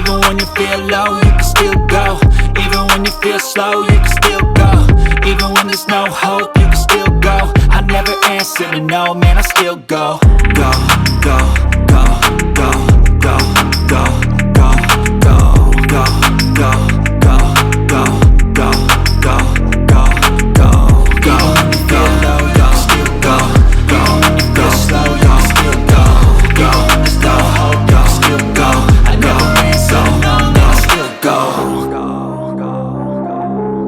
Even when you feel low, you can still go. Even when you feel slow, you can still go. Even when there's no hope, you can still go. I never answer to no, man, I still go. Go, go, go, go, go, go, go, go, go, go, go, go, go, go, go, go, go. Even when you feel low, you can still go. Even when you feel slow, you can still go. Even when there's no hope, you can still go.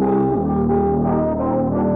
I never answer to no, man, I still go.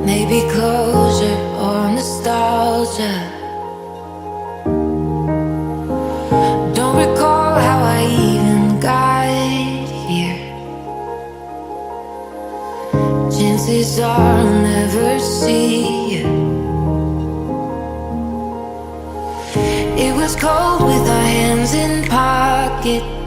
Maybe closure or nostalgia. Don't recall how I even got here. Chances are I'll never see you. It was cold with our hands in pockets.